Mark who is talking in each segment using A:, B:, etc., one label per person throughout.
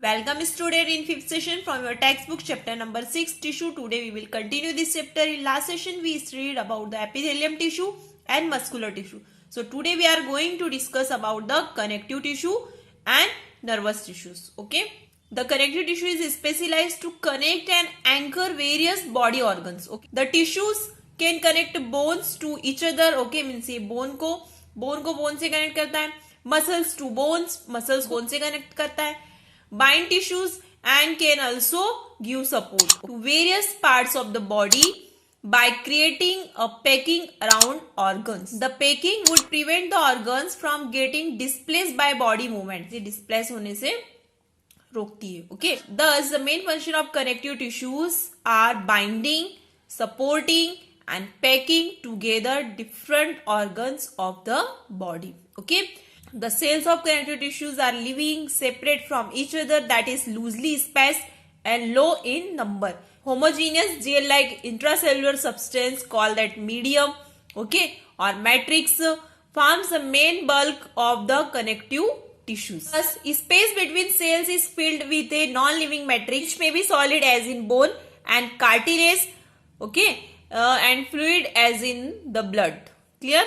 A: Welcome student in fifth session from your textbook chapter number 6 tissue. Today we will continue this chapter. In last session we studied about the epithelium tissue and muscular tissue. So today we are going to discuss about the connective tissue and nervous tissues. Okay. The connective tissue is specialized to connect and anchor various body organs. Okay. The tissues can connect bones to each other. Okay. Means ये bone को bone से connect करता है. Muscles to bones bone से connect करता है. Bind tissues and can also give support to various parts of the body by creating a packing around organs. The packing would prevent the organs from getting displaced by body movement. ये displace होने से रोकती है. Okay. Thus, the main function of connective tissues are binding, supporting, and packing together different organs of the body. Okay. The cells of connective tissues are living separate from each other, that is loosely spaced and low in number. Homogeneous gel-like intracellular substance called that medium, okay, or matrix forms the main bulk of the connective tissues. Thus, space between cells is filled with a non-living matrix which may be solid as in bone and cartilage, okay, and fluid as in the blood. Clear?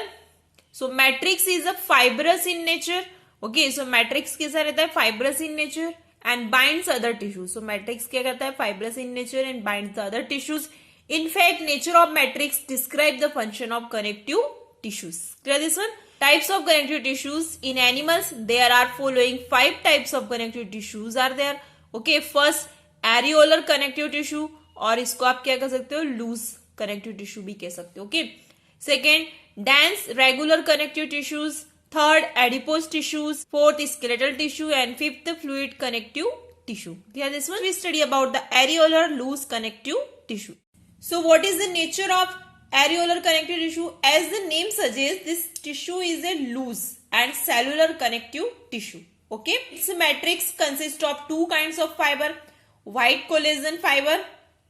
A: So matrix is a fibrous in nature. Okay, so matrix कैसा रहता है? Fibrous in nature and binds other tissues. So matrix क्या करता है? Fibrous in nature and binds the other tissues. In fact, nature of matrix describe the function of connective tissues. Clear this one? Types of connective tissues in animals. There are following 5 types of connective tissues are there. Okay, first areolar connective tissue और इसको आप क्या कह सकते हो? Loose connective tissue भी कह सकते हो. Okay. Second, dense regular connective tissues. Third, adipose tissues. Fourth, skeletal tissue. And fifth, fluid connective tissue. Here this one we study about the areolar loose connective tissue. So what is the nature of areolar connective tissue? As the name suggests, this tissue is a loose and cellular connective tissue. Okay. Its matrix consists of 2 kinds of fiber. White collagen fiber.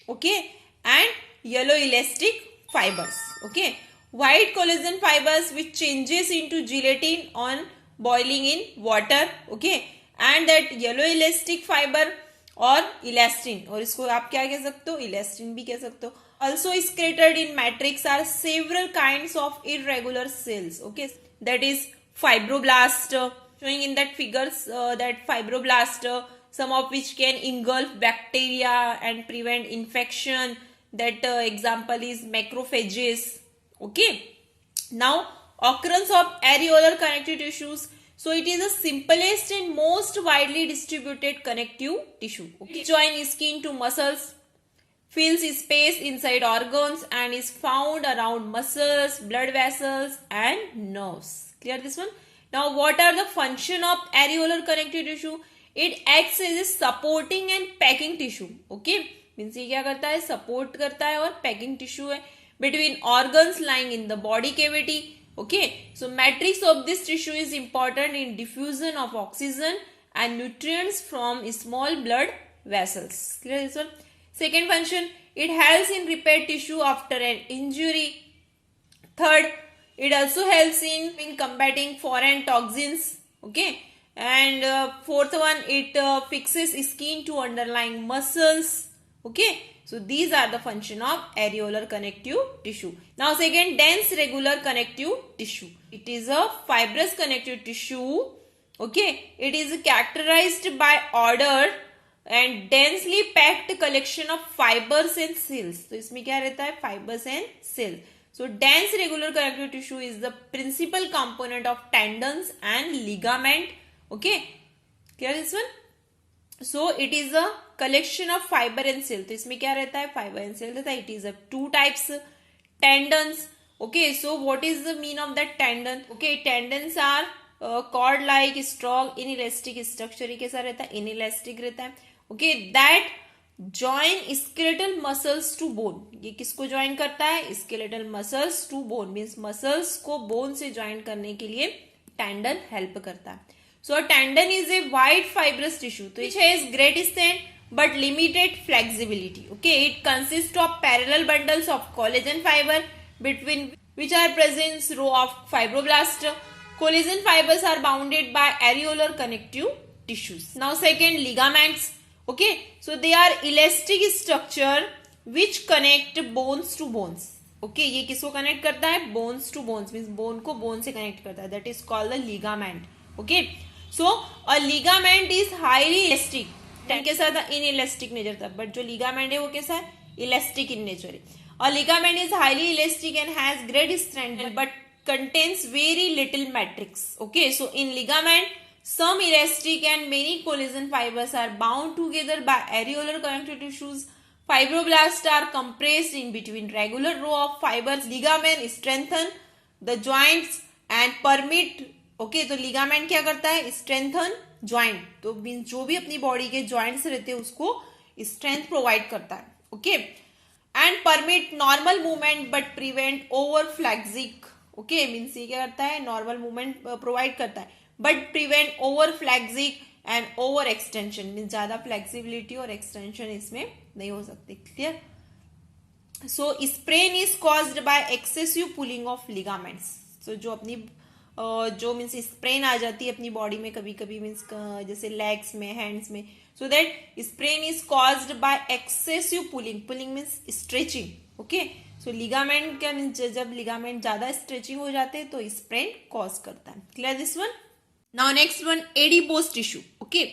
A: Okay. And yellow elastic fibers. Okay. White collagen fibers which changes into gelatin on boiling in water, okay, and that yellow elastic fiber or elastin, और इसको आप क्या कह सकते हो? Elastin भी कह सकते हो. Also secreted in matrix are several kinds of irregular cells, okay, that is fibroblast, showing in that figures that fibroblast, some of which can engulf bacteria and prevent infection. That example is macrophages. Okay. Now, occurrence of areolar connective tissues. So, it is the simplest and most widely distributed connective tissue. Okay. It joins skin to muscles, fills space inside organs and is found around muscles, blood vessels and nerves. Clear this one? Now, what are the function of areolar connective tissue? It acts as a supporting and packing tissue. Okay. Means ये क्या करता है? Support करता है और packing tissue है between organs lying in the body cavity. Okay. So matrix of this tissue is important in diffusion of oxygen and nutrients from small blood vessels. Clear this one? Second function, it helps in repair tissue after an injury. Third, it also helps in combating foreign toxins. Okay. And fourth one, it fixes skin to underlying muscles. Okay. So these are the function of areolar connective tissue. Now second, dense regular connective tissue. It is a fibrous connective tissue. Okay. It is characterized by ordered and densely packed collection of fibers and cells. So इसमें क्या रहता है? Fibers and cells. So dense regular connective tissue is the principal component of tendons and ligament. Okay. Clear this one? So it is a collection of fiber and cell. तो इसमें क्या रहता है? Fiber and cell रहता है. It is of 2 types. Tendons. Okay, so what is the mean of that tendon? Okay, tendons are cord-like, strong, inelastic structure. ये कैसा रहता है? Inelastic रहता है. Okay, that join skeletal muscles to bone. ये किसको join करता है? Skeletal muscles to bone. Means muscles को bone से join करने के लिए tendon help करता है. So a tendon is a wide fibrous tissue which has great strength but limited flexibility. Okay, it consists of parallel bundles of collagen fiber between which are present in row of fibroblasts. Collagen fibers are bounded by areolar connective tissues. Now second, ligaments. Okay, so they are elastic structure which connect bones to bones. Okay, ये किसको connect करता है? Bones to bones, means bone को bone से connect करता है. That is called the ligament. Okay, so a ligament is highly elastic. कैसा था? इन इलास्टिक नेचर था, बट जो लिगामेंट है वो कैसा है? इलास्टिक इन नेचर है. A ligament is highly elastic and has great strength but contains very little matrix. Okay, so in ligament, some elastic and many collagen fibers are bound together by areolar connective tissues. Fibroblasts are compressed in between regular row of fibers. Ligament strengthen the joints and permit. Okay, तो ligament क्या करता है? Strengthen joint. तो means जो भी अपनी body के joints रहते हैं उसको strength provide करता है. Okay, and permit normal movement but prevent overphalangic. Okay, means ये क्या करता है? नॉर्मल मूवमेंट प्रोवाइड करता है but prevent over flexion and over extension. Means ज्यादा फ्लेक्सिबिलिटी और एक्सटेंशन इसमें नहीं हो सकती. Clear? So sprain is caused by excessive pulling of ligaments. So जो अपनी जो मीन्स स्प्रेन आ जाती है अपनी बॉडी में कभी कभी, मीन्स जैसे लेग्स में, हैंड्स में. So that sprain is caused by excessive pulling. Pulling means stretching. Okay, so ligament क्या मीन्स जब लिगामेंट ज्यादा स्ट्रेचिंग हो जाते हैं तो स्प्रेन कॉज करता है. Clear this one? Now next one, adipose tissue. Okay,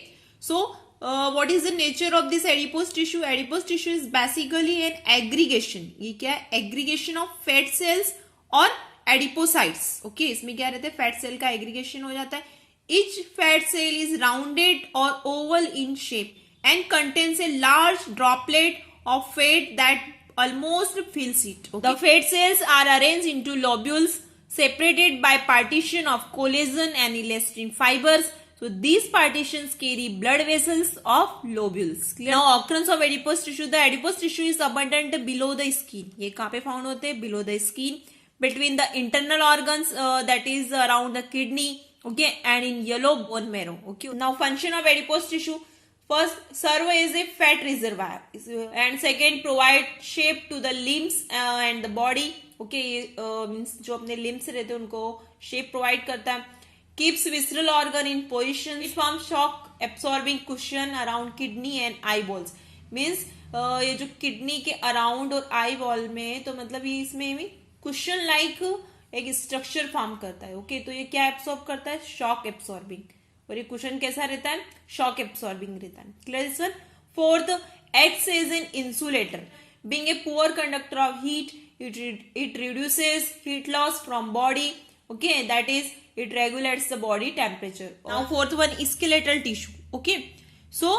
A: so what is the nature of this adipose tissue? Adipose tissue is basically an aggregation. ये क्या है? एग्रीगेशन ऑफ फैट सेल्स और एडिपोसाइट्स. ओके, इसमें क्या रहता है? फैट सेल का aggregation हो जाता है. Each fat cell is rounded और oval in shape and contains a large droplet of fat that almost fills it. Okay. The fat cells are arranged into lobules separated by partition of collagen and elastin fibers. So these partitions carry blood vessels of lobules. Clear? Now occurrence of adipose tissue. The adipose tissue is abundant below the skin. ये कहाँ पे found होते हैं? Below the skin, between the internal organs that is around the kidney. Okay, and in yellow bone marrow. Okay. Now function of adipose tissue. First, serve as a fat reservoir, and second, provide shape to the limbs and the body. Okay, means जो अपने limbs रहते हैं उनको shape provide करता है. Keeps visceral organ in position. It forms shock absorbing cushion around kidney and eyeballs. Means ये जो kidney के around और eyeball में, तो मतलब ये इसमें भी cushion like एक structure form करता है. Okay, तो ये क्या absorb करता है? Shock absorbing. और ये कुशन कैसा रहता है? शॉक एब्सॉर्बिंग रहता है. Clear this one? Fourth, acts as an insulator. Being a poor conductor of heat, it reduces heat loss from body. Okay, that is, it regulates the body temperature. Now fourth one, skeletal tissue. Okay, so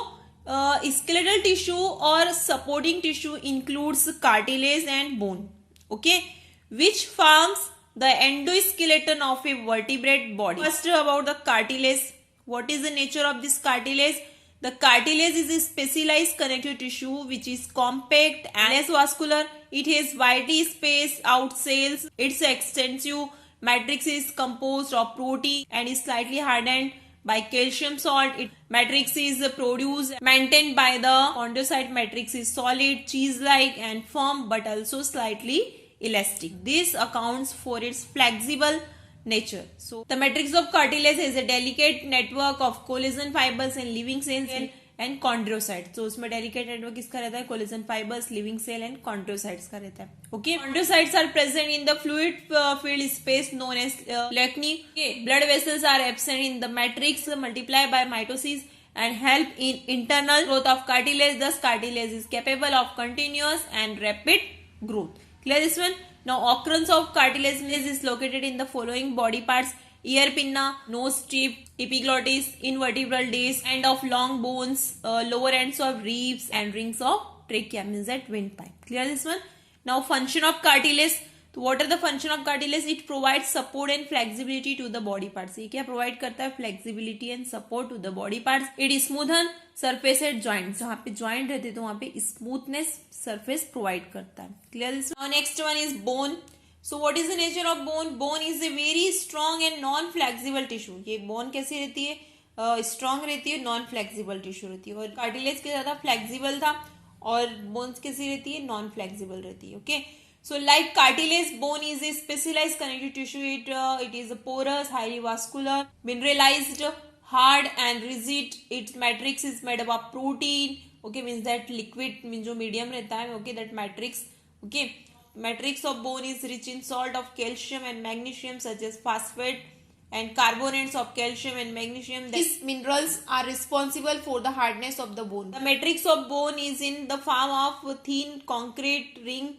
A: skeletal tissue or supporting tissue includes cartilage and bone. Okay, which forms the endoskeleton of a vertebrate body. First, about the cartilage. What is the nature of this cartilage? The cartilage is a specialized connective tissue which is compact and less vascular. It has widely spaced out cells. Its extensive matrix is composed of protein and is slightly hardened by calcium salt. Its matrix is produced, maintained by the chondrocyte matrix is solid, cheese-like and firm but also slightly elastic. This accounts for its flexible nature. So the matrix of cartilage is a delicate network of collagen fibers and living cells and chondrocytes. So उसमें delicate network किसका रहता है? collagen fibers, living cell and chondrocytes का रहता है. Okay, chondrocytes are present in the fluid filled space known as leucine. Okay, blood vessels are absent in the matrix, multiply by mitosis and help in internal growth of cartilage. Thus cartilage is capable of continuous and rapid growth. Clear this one? Now occurrence of cartilage is located in the following body parts: ear pinna, nose tip, epiglottis, invertebral disc, end of long bones, lower ends of ribs and rings of trachea, means that windpipe. Clear this one? Now function of cartilage. So what are the function of cartilage? It provides support and flexibility to the body parts. ये क्या provide करता है? Flexibility and support to the body parts. It smoothen surface at joints. जहाँ पे joint रहते हैं तो वहाँ पे smoothness surface provide करता है. Clear this? Now next one is bone. So what is the nature of bone? Bone is a very strong and non-flexible tissue. ये bone कैसी रहती है? Strong रहती है, non-flexible tissue रहती है. और cartilage के ज़्यादा flexible था और bones कैसी रहती है? Non-flexible रहती है. Okay. So like cartilage, bone is a specialized connective tissue. It is a porous, highly vascular, mineralized, hard and rigid. Its matrix is made up of protein. Okay, means that liquid means जो medium रहता है. Okay, that matrix. Okay, matrix of bone is rich in salt of calcium and magnesium such as phosphate and carbonates of calcium and magnesium. These minerals are responsible for the hardness of the bone. The matrix of bone is in the form of thin concrete rings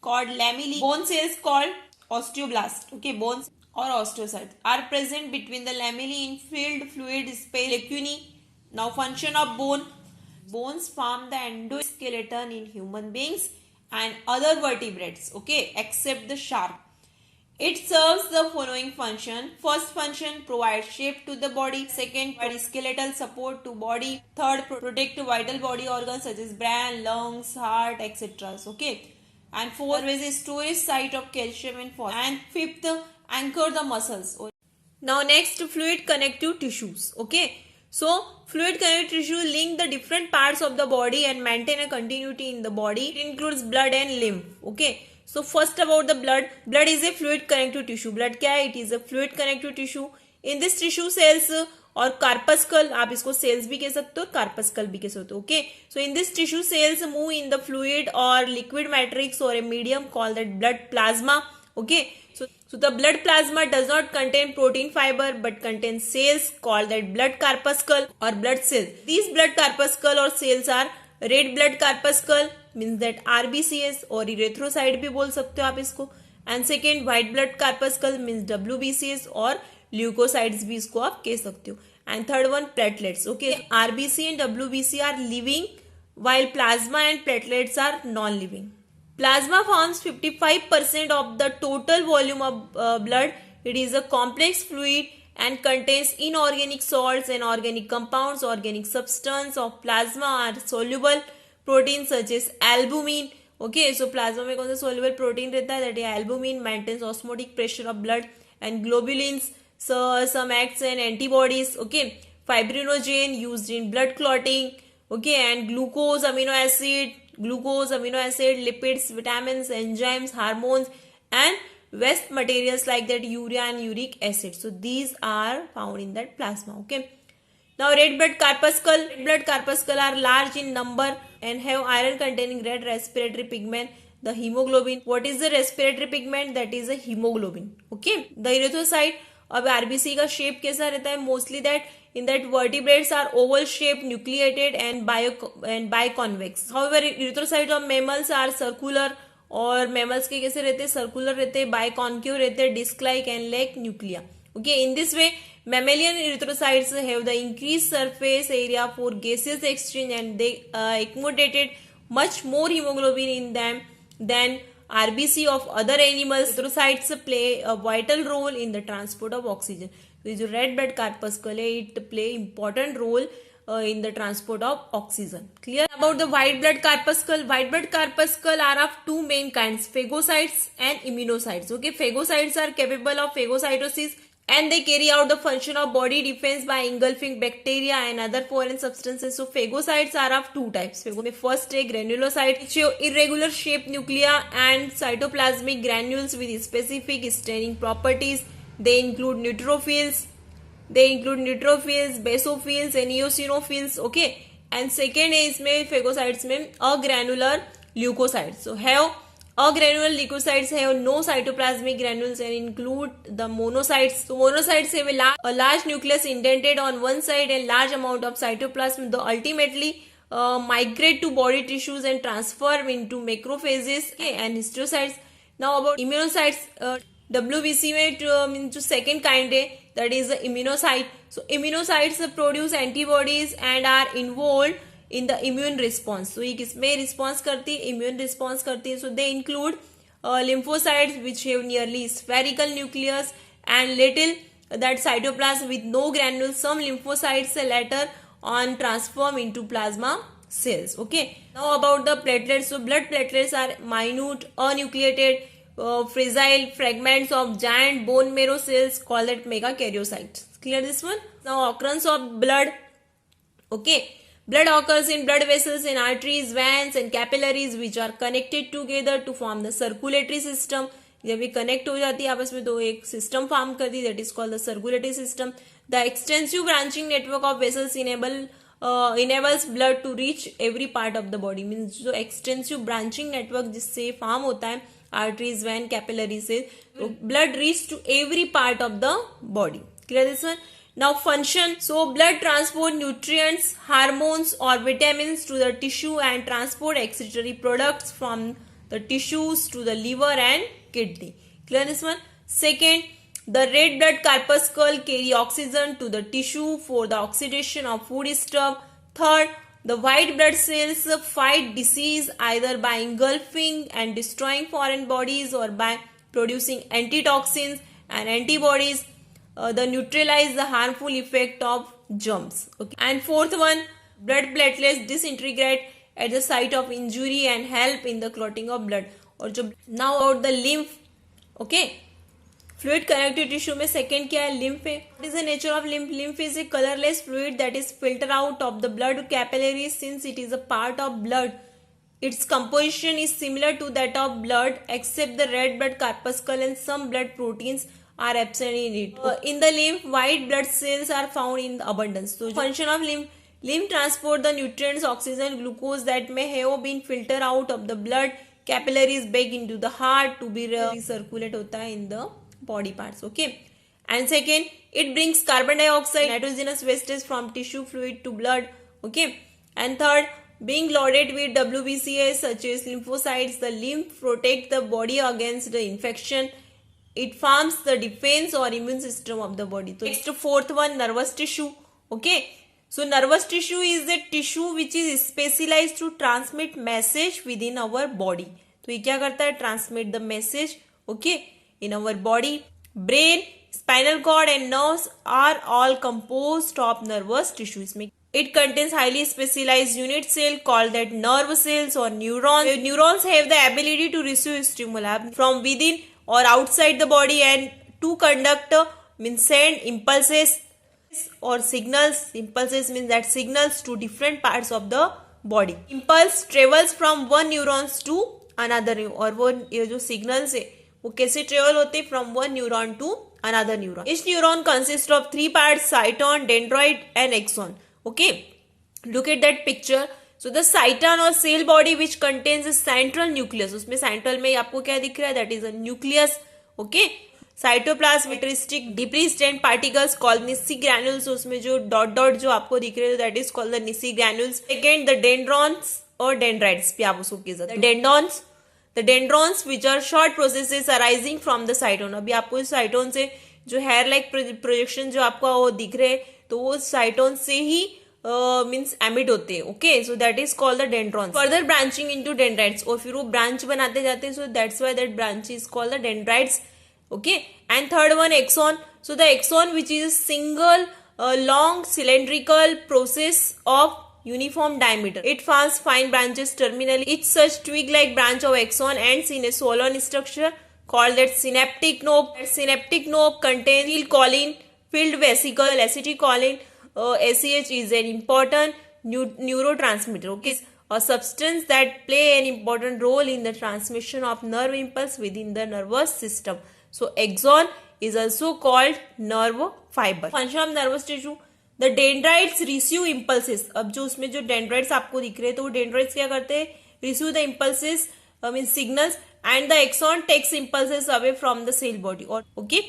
A: called lamellae. Bone cells called osteoblast. Okay, bones or osteocytes are present between the lamellae in filled fluid space lacunae. Now, function of bone. Bones form the endoskeleton in human beings and other vertebrates. Okay, except the shark. It serves the following function. First function, provide shape to the body. Second, provide skeletal support to body. Third, protect vital body organs such as brain, lungs, heart, etc. Okay. And fourth, is a storage site of calcium and phosphorus. And fifth, anchor the muscles. Now next, fluid connective tissues. Okay. So, fluid connective tissue link the different parts of the body and maintain a continuity in the body. It includes blood and lymph. Okay. So first about the blood. Blood is a fluid connective tissue. Blood क्या है? It is a fluid connective tissue. In this tissue cells और corpuscle, आप इसको cells भी कह सकते हो, corpuscle भी कह सकते हो. Okay. So in this tissue cells move in the fluid or liquid matrix or a medium called that blood plasma. Okay. So the blood plasma does not contain protein fiber but contains cells called that blood corpuscle or blood cells. These blood corpuscle or cells are red blood corpuscle means that RBCS और erythrocyte भी बोल सकते हो आप इसको. And second, white blood corpuscle means WBCS और leukocytes भी इसको आप कह सकते हो. And third one, platelets. Okay, RBC and WBC are living while plasma and platelets are non-living. Plasma forms 55% of the total volume of blood. It is a complex fluid and contains inorganic salts and organic compounds. Organic substance of plasma are soluble proteins such as albumin. Okay, so plasma में कौन सा soluble protein रहता है? That is albumin. Maintains osmotic pressure of blood. And globulins, so some acts and antibodies. Okay, fibrinogen used in blood clotting. Okay, and glucose, amino acid, lipids, vitamins, enzymes, hormones, and waste materials like that urea and uric acid. So these are found in that plasma. Okay. Now red blood corpuscle are large in number and have iron containing red respiratory pigment, the hemoglobin. What is the respiratory pigment? That is a hemoglobin. Okay. The erythrocyte, अब RBC का shape कैसा रहता है? Mostly that in that vertebrates are oval shaped, nucleated and biconvex. However, erythrocytes of mammals are circular और mammals के कैसे रहते हैं? Circular रहते हैं, biconcave रहते हैं, disc-like and lack nuclei. Okay, in this way, mammalian erythrocytes have the increased surface area for gaseous exchange and they accommodated much more hemoglobin in them than RBC of other animals. Erythrocytes play a vital role in the transport of oxygen. So, जो red blood corpuscle है, it play important role in the transport of oxygen. Clear about the white blood corpuscle? White blood corpuscle are of two main kinds, phagocytes and immunocytes. Okay, phagocytes are capable of phagocytosis and they carry out the function of body defense by engulfing bacteria and other foreign substances. So phagocytes are of two types. First, a granulocyte which show irregular shaped nuclei and cytoplasmic granules with specific staining properties. They include neutrophils, basophils and eosinophils. Okay, and second is में phagocytes में agranular leukocytes. So have agranular leukocytes have no cytoplasmic granules and include the monocytes. So monocytes have a large nucleus indented on one side and large amount of cytoplasm. Though ultimately migrate to body tissues and transform into macrophages and histiocytes. Now about immunocytes. WBC में जो second kind है, that is the immunocyte. So immunocytes produce antibodies and are involved in the immune response. So ये किसमें response करती है? Immune response करती है. So they include lymphocytes which have nearly spherical nucleus and little that cytoplasm with no granules. Some lymphocytes later on transform into plasma cells. Okay. Now about the platelets. So blood platelets are minute, unnucleated, fragile fragments of giant bone marrow cells called that megakaryocytes. Clear this one? Now occurrence of blood. Okay. Blood occurs in blood vessels in arteries, veins and capillaries which are connected together to form the circulatory system. जब ये connect हो जाती है आपस में तो एक system form करती है, that is called the circulatory system. The extensive branching network of vessels enables blood to reach every part of the body. Means जो एक्सटेंसिव ब्रांचिंग नेटवर्क जिससे फॉर्म होता है आर्टरीज, वैन, कैपिलरी से, blood reach to every part of the body. Clear this one? Now function. So blood transport nutrients, hormones or vitamins to the tissue and transport excretory products from the tissues to the liver and kidney. Clear this one? Second, the red blood corpuscle carry oxygen to the tissue for the oxidation of food stuff. Third, the white blood cells fight disease either by engulfing and destroying foreign bodies or by producing antitoxins and antibodies. The neutralize the harmful effect of germs. Okay. And fourth one, blood platelets disintegrate at the site of injury and help in the clotting of blood. और जो now about the lymph. Okay. Fluid connective tissue में second क्या है? Lymph है. What is the nature of lymph? Lymph is a colorless fluid that is filtered out of the blood capillaries since it is a part of blood. Its composition is similar to that of blood except the red blood corpuscle and some blood proteins are absent in it. In the lymph, white blood cells are found in abundance. So, function of lymph transport the nutrients, oxygen, glucose that may have been filtered out of the blood capillaries back into the heart to be recirculate होता है in the body parts. Okay. And second, it brings carbon dioxide, nitrogenous wastes from tissue fluid to blood. Okay. And third, being loaded with WBCs such as lymphocytes, the lymph protect the body against the infection. It forms the defense or immune system of the body. So next fourth one, nervous tissue. Okay. So nervous tissue is the tissue which is specialized to transmit message within our body. तो ये क्या करता है? Transmit the message. Okay. In our body, brain, spinal cord and nerves are all composed of nervous tissue. इसमें it contains highly specialized unit cell called that nerve cells or neurons. Neurons have the ability to receive stimuli from within or outside the body and to conduct means send impulses or signals. Impulses means that signals to different parts of the body. Impulse travels from one neurons to another. और वो ये जो signals है वो कैसे travel होते हैं? From one neuron to another neuron. Each neuron consists of three parts: cyton, dendroid and axon. Okay, look at that picture. So the cyton or cell body which contains a central nucleus. उसमें central में आपको क्या दिख रहा है? That is a nucleus. Okay. Cytoplasm with decreased and particles called Nissi granules. उसमें जो dot जो आपको दिख रहे हैं that is called the Nissi granules. Again the dendrons or dendrites भी आप उसको कह सकते हैं. The dendrons which are short processes arising from the cyton. अभी आपको इस cyton से जो hair like projection जो आपको वो दिख रहे हैं तो वो cyton से ही मीन्स एमिट होते हैं. Okay. So that is called the dendrons. Further branching into dendrites और फिर वो ब्रांच बनाते जाते हैं. So that's why that branch is called the dendrites. Okay. And third one axon. So the axon which is single long cylindrical process of uniform diameter. It forms fine branches terminally. Each such twig-like branch of axon ends in a swollen structure called that synaptic knob. That synaptic knob contains acetylcholine filled vesicle. Acetylcholine ACH is an important neurotransmitter. Okay, a substance that play an important role in the transmission of nerve impulse within the nervous system. So axon is also called nerve fiber. Function of nervous tissue. The dendrites receive impulses. अब जो उसमें जो dendrites आपको दिख रहे हैं तो वो dendrites क्या करते हैं? Receive the impulses, means signals, and the axon takes impulses away from the cell body. और okay.